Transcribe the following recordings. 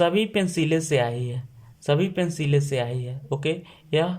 सभी पेंसिलें से आई है, सभी पेंसिलें से आई है। ओके, यह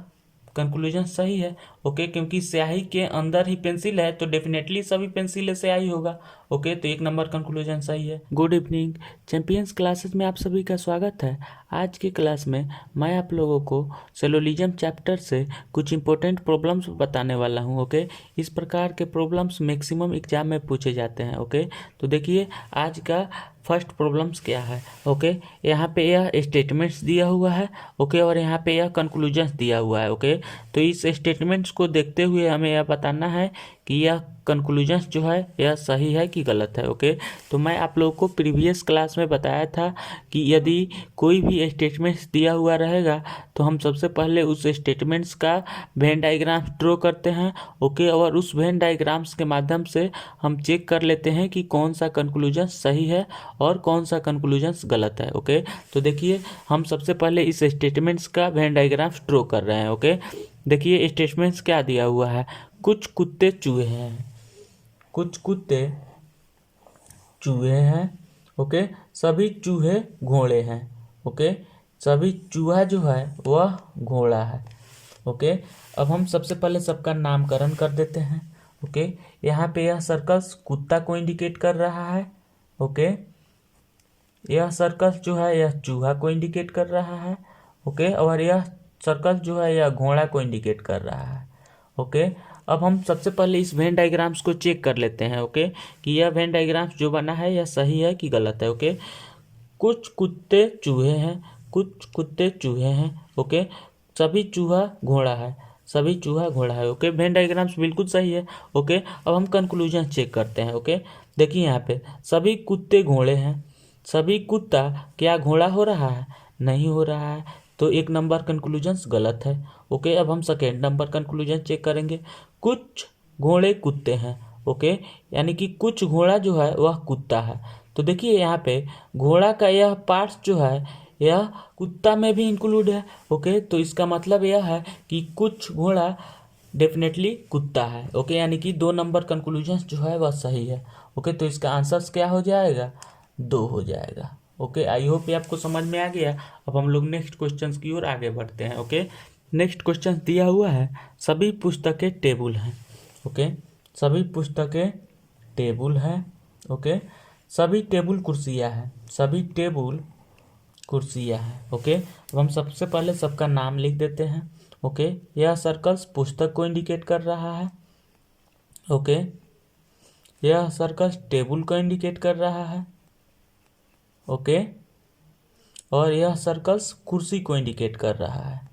कंक्लूजन सही है। ओके, क्योंकि स्याही के अंदर ही पेंसिल है तो डेफिनेटली सभी पेंसिलें स्याही होगा। ओके, तो 1 नंबर कंक्लूजन सही है। गुड इवनिंग, चैंपियंस क्लासेस में आप सभी का स्वागत है। आज की क्लास में मैं आप लोगों को सेलोलिज्म चैप्टर से कुछ इंपॉर्टेंट प्रॉब्लम्स बताने वाला हूं। ओके, इस प्रकार के प्रॉब्लम्स मैक्सिमम एग्जाम में पूछे जाते हैं। ओके, तो देखिए आज का फर्स्ट प्रॉब्लम्स क्या है। ओके, यहाँ पे यह स्टेटमेंट्स दिया हुआ है। ओके, और यहाँ पे यह कंक्लूजन्स दिया हुआ है। ओके, तो इस स्टेटमेंट्स को देखते हुए हमें यह बताना है कि यह कंक्लूजन्स जो है यह सही है कि गलत है। ओके, तो मैं आप लोगों को प्रीवियस क्लास में बताया था कि यदि कोई भी स्टेटमेंट्स दिया हुआ रहेगा तो हम सबसे पहले उस स्टेटमेंट्स का वेन डायग्राम ड्रॉ करते हैं। ओके, और उस वेन डायग्राम्स के माध्यम से हम चेक कर लेते हैं कि कौन सा कंक्लूजन सही है और कौन सा कंक्लूजन्स गलत है। ओके, तो देखिए हम सबसे पहले इस स्टेटमेंट्स का वेन डायग्राम ड्रॉ कर रहे हैं। ओके, देखिए स्टेटमेंट्स क्या दिया हुआ है। कुछ कुत्ते चूहे हैं, कुछ कुत्ते चूहे हैं। ओके, सभी चूहे घोड़े हैं। ओके, सभी चूहा जो है वह घोड़ा है। ओके, अब हम सबसे पहले सबका नामकरण कर देते हैं। ओके, यहाँ पे यह सर्कल्स कुत्ता को इंडिकेट कर रहा है। ओके, यह सर्कल जो है यह चूहा को इंडिकेट कर रहा है। ओके, और यह सर्कल जो है यह घोड़ा को इंडिकेट कर रहा है। ओके, अब हम सबसे पहले इस वेन डायग्राम्स को चेक कर लेते हैं। ओके, कि यह वेन डायग्राम्स जो बना है यह सही है कि गलत है। ओके, कुछ कुत्ते चूहे हैं, कुछ कुत्ते चूहे हैं। ओके, सभी चूहा घोड़ा है, सभी चूहा घोड़ा है। ओके, वेन डायग्राम्स बिल्कुल सही है। ओके, अब हम कंक्लूजन चेक करते हैं। ओके, देखिए यहाँ पे सभी कुत्ते घोड़े हैं, सभी कुत्ता क्या घोड़ा हो रहा है? नहीं हो रहा है, तो 1 नंबर कंक्लूजन्स गलत है। ओके, अब हम सेकेंड नंबर कंक्लूजन चेक करेंगे। कुछ घोड़े कुत्ते हैं। ओके, यानी कि कुछ घोड़ा जो है वह कुत्ता है। तो देखिए यहाँ पे घोड़ा का यह पार्ट्स जो है यह कुत्ता में भी इंक्लूड है। ओके, तो इसका मतलब यह है कि कुछ घोड़ा डेफिनेटली कुत्ता है। ओके, यानी कि 2 नंबर कंक्लूजन जो है वह सही है। ओके, तो इसका आंसर्स क्या हो जाएगा? 2 हो जाएगा। ओके, आई होप ये आपको समझ में आ गया। अब हम लोग नेक्स्ट क्वेश्चन की ओर आगे बढ़ते हैं। ओके, नेक्स्ट क्वेश्चन दिया हुआ है सभी पुस्तकें टेबल हैं। ओके, सभी पुस्तकें टेबल हैं। ओके, सभी टेबल कुर्सियाँ हैं, सभी टेबल कुर्सियाँ हैं। ओके, अब हम सबसे पहले सबका नाम लिख देते हैं। ओके, यह सर्कल्स पुस्तक को इंडिकेट कर रहा है। ओके, यह सर्कल्स टेबल को इंडिकेट कर रहा है। ओके, और यह सर्कल्स कुर्सी को इंडिकेट कर रहा है।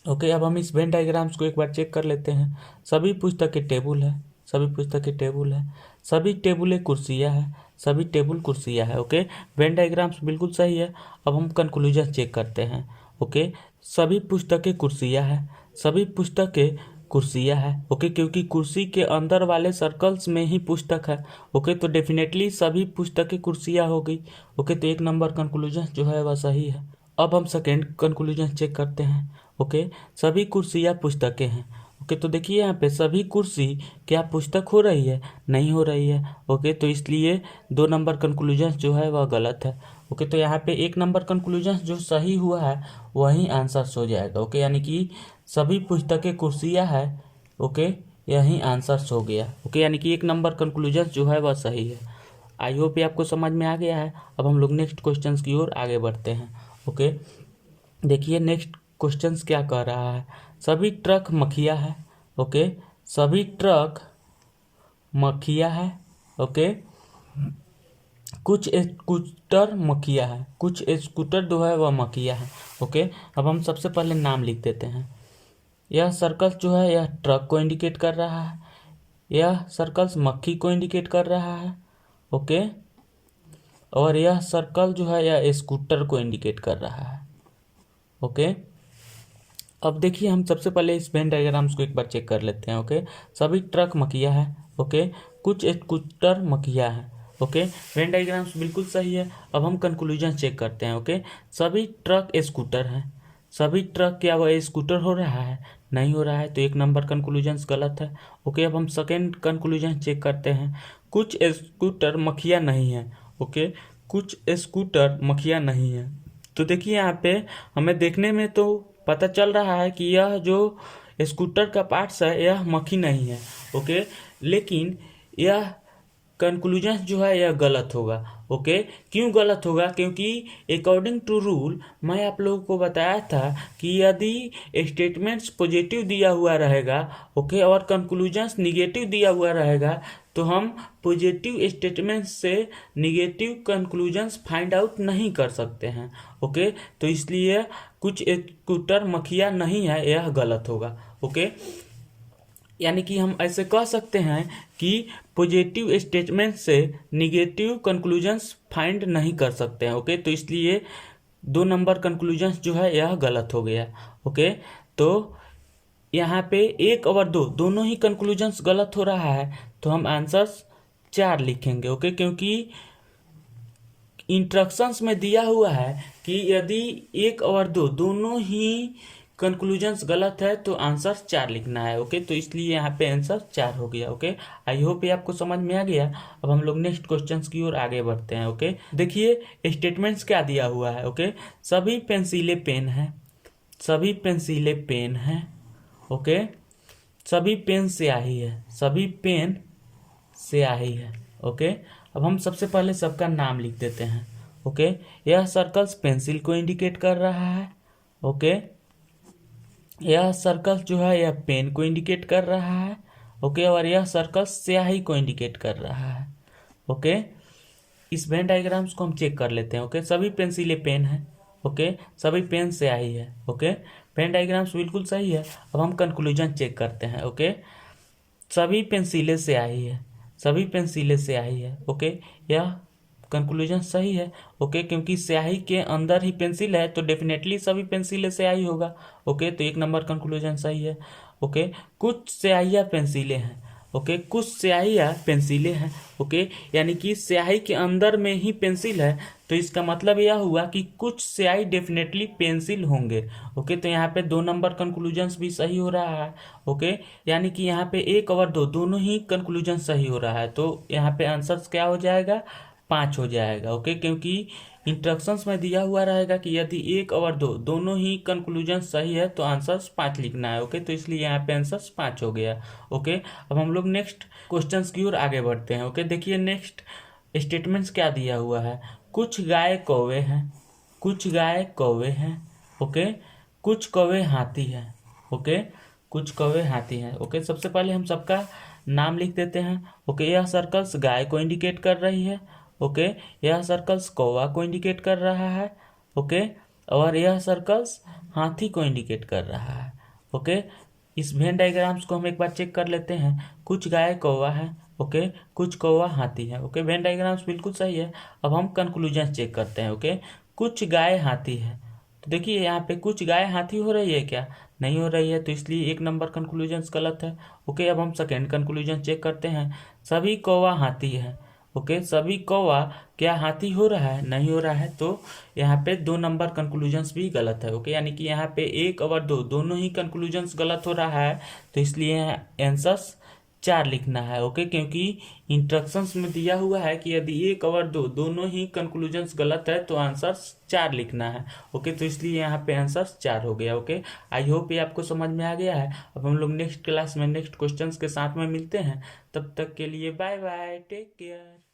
ओके, अब हम इस वेन डायग्राम्स को एक बार चेक कर लेते हैं। सभी पुस्तकें टेबल है, सभी पुस्तकें टेबल है, सभी टेबलें कुर्सियाँ हैं, सभी टेबल कुर्सियाँ है। ओके, वेन डायग्राम्स बिल्कुल सही है। अब हम कंक्लूजन चेक करते हैं। ओके, सभी पुस्तकें कुर्सियाँ हैं, सभी पुस्तकें कुर्सियाँ है। ओके, क्योंकि कुर्सी के अंदर वाले सर्कल्स में ही पुस्तक है। ओके, तो डेफिनेटली सभी पुस्तकें कुर्सियाँ हो गई। ओके, तो 1 नंबर कंक्लूजन जो है वह सही है। अब हम सेकेंड कंक्लूजन चेक करते हैं। ओके, सभी कुर्सियाँ पुस्तकें हैं। ओके, तो देखिए यहाँ पे सभी कुर्सी क्या पुस्तक हो रही है? नहीं हो रही है। ओके, तो इसलिए 2 नंबर कंक्लूजन जो है वह गलत है। ओके, तो यहाँ पे 1 नंबर कंक्लूजन जो सही हुआ है वही आंसर हो जाएगा। ओके, यानी कि सभी पुस्तकें कुर्सियाँ है। ओके, यही आंसर हो गया। ओके, यानी कि 1 नंबर कंक्लूजन जो है वह सही है। आई होप ये आपको समझ में आ गया है। अब हम लोग नेक्स्ट क्वेश्चन की ओर आगे बढ़ते हैं। ओके, देखिए नेक्स्ट क्वेश्चंस क्या कह रहा है। सभी ट्रक मखिया है। ओके, सभी ट्रक मखिया है। ओके, कुछ स्कूटर मखिया है, कुछ स्कूटर जो है वह मखिया है। ओके, अब हम सबसे पहले नाम लिख देते हैं। यह सर्कल जो है यह ट्रक को इंडिकेट कर रहा है, यह सर्कल्स मक्खी को इंडिकेट कर रहा है। ओके, और यह सर्कल जो है यह स्कूटर को इंडिकेट कर रहा है। ओके, अब देखिए हम सबसे पहले इस वेन डायग्राम्स को एक बार चेक कर लेते हैं। ओके, सभी ट्रक मकिया है। ओके, कुछ स्कूटर मकिया है। ओके, वेन डायग्राम्स बिल्कुल सही है। अब हम कंक्लूजन चेक करते हैं। ओके, सभी ट्रक स्कूटर हैं, सभी ट्रक क्या वह स्कूटर हो रहा है? नहीं हो रहा है, तो 1 नंबर कंक्लूजन गलत है। ओके, अब हम सेकेंड कंक्लूजन चेक करते हैं। कुछ स्कूटर मखिया नहीं है। ओके, कुछ स्कूटर मखिया नहीं है। तो देखिए यहाँ पे हमें देखने में तो पता चल रहा है कि यह जो स्कूटर का पार्ट्स है यह मक्खी नहीं है। ओके, लेकिन यह कंक्लूजन जो है यह गलत होगा। ओके, क्यों गलत होगा? क्योंकि अकॉर्डिंग टू रूल मैं आप लोगों को बताया था कि यदि स्टेटमेंट्स पॉजिटिव दिया हुआ रहेगा, ओके, और कंक्लूजन्स निगेटिव दिया हुआ रहेगा, तो हम पॉजिटिव स्टेटमेंट से निगेटिव कंक्लूजन्स फाइंड आउट नहीं कर सकते हैं। ओके, तो इसलिए कुछ स्कूटर मखिया नहीं है, यह गलत होगा। ओके, यानी कि हम ऐसे कह सकते हैं कि पॉजिटिव स्टेटमेंट से निगेटिव कंक्लूजन्स फाइंड नहीं कर सकते हैं। ओके, तो इसलिए 2 नंबर कंक्लूजन्स जो है यह गलत हो गया। ओके, तो यहाँ पे 1 और 2 दोनों ही कंक्लूजन्स गलत हो रहा है, तो हम आंसर्स 4 लिखेंगे। ओके, क्योंकि इंस्ट्रक्शंस में दिया हुआ है कि यदि 1 और 2 दोनों ही कंक्लूजन्स गलत है तो आंसर 4 लिखना है। ओके, तो इसलिए यहाँ पे आंसर 4 हो गया। ओके, आई होप ये आपको समझ में आ गया। अब हम लोग नेक्स्ट क्वेश्चंस की ओर आगे बढ़ते हैं। ओके, देखिए स्टेटमेंट्स क्या दिया हुआ है। ओके, सभी पेंसिले पेन हैं, सभी पेंसिले पेन हैं। ओके, सभी पेन स्याही है, सभी पेन स्याही है। ओके, अब हम सबसे पहले सबका नाम लिख देते हैं। ओके, यह सर्कल्स पेंसिल को इंडिकेट कर रहा है। ओके, यह सर्कल जो है यह पेन को इंडिकेट कर रहा है। ओके, और यह सर्कल स्याही को इंडिकेट कर रहा है। ओके, इस वेन डायग्राम्स को हम चेक कर लेते हैं। ओके, सभी पेंसिलें पेन है। ओके, सभी पेन स्याही है। ओके, पेन डायग्राम्स बिल्कुल सही है। अब हम कंक्लूजन चेक करते हैं। ओके, सभी पेंसिलें स्याही है, सभी पेंसिलें स्याही है। ओके, यह कंक्लूजन सही है। ओके, क्योंकि स्याही के अंदर ही पेंसिल है तो डेफिनेटली सभी पेंसिलें स्याही होगा। ओके, तो 1 नंबर कंक्लूजन सही है। ओके, कुछ स्याहियाँ पेंसिलें हैं। ओके, कुछ स्याहियाँ पेंसिलें हैं। ओके, यानी कि स्याही के अंदर में ही पेंसिल है, तो इसका मतलब यह हुआ कि कुछ स्याही डेफिनेटली पेंसिल होंगे। ओके, तो यहाँ पे 2 नंबर कंक्लूजन्स भी सही हो रहा है। ओके, यानी कि यहाँ पे 1 और 2 दोनों ही कंक्लूजन सही हो रहा है, तो यहाँ पे आंसर क्या हो जाएगा? 5 हो जाएगा। ओके, क्योंकि इंस्ट्रक्शंस में दिया हुआ रहेगा कि यदि 1 और 2 दोनों ही कंक्लूजन सही है तो आंसर्स 5 लिखना है। ओके, तो इसलिए यहाँ पे आंसर्स 5 हो गया। ओके, अब हम लोग नेक्स्ट क्वेश्चंस की ओर आगे बढ़ते हैं। ओके, देखिए नेक्स्ट स्टेटमेंट्स क्या दिया हुआ है। कुछ गाय कौवे हैं, कुछ गाय कौवे हैं। ओके, कुछ कौवे हाथी हैं। ओके, कुछ कौवे हाथी हैं। ओके, सबसे पहले हम सबका नाम लिख देते हैं। ओके, यह सर्कल्स गाय को इंडिकेट कर रही है। ओके, यह सर्कल्स कौवा को इंडिकेट कर रहा है। ओके, और यह सर्कल्स हाथी को इंडिकेट कर रहा है। ओके, इस वेन डायग्राम्स को हम एक बार चेक कर लेते हैं। कुछ गाय कौवा है। ओके, कुछ कौवा हाथी है। ओके, वेन डायग्राम्स बिल्कुल सही है। अब हम कंक्लूजन चेक करते हैं। ओके, कुछ गाय हाथी है, तो देखिए यहाँ पे कुछ गाय हाथी हो रही है क्या? नहीं हो रही है, तो इसलिए 1 नंबर कंक्लूजन गलत है। ओके, अब हम सेकेंड कंक्लूजन चेक करते हैं। सभी कौवा हाथी है। ओके, सभी कौवा क्या हाथी हो रहा है? नहीं हो रहा है, तो यहाँ पे 2 नंबर कंक्लूजन्स भी गलत है। ओके, यानी कि यहाँ पे 1 और 2 दोनों ही कंक्लूजन्स गलत हो रहा है, तो इसलिए आंसर्स 4 लिखना है। ओके, क्योंकि इंस्ट्रक्शंस में दिया हुआ है कि यदि 1 और 2 दोनों ही कंक्लूजन्स गलत है तो आंसर्स 4 लिखना है। ओके, तो इसलिए यहाँ पे आंसर्स 4 हो गया। ओके, आई होप ये आपको समझ में आ गया है। अब हम लोग नेक्स्ट क्लास में नेक्स्ट क्वेश्चंस के साथ में मिलते हैं। तब तक के लिए बाय बाय, टेक केयर।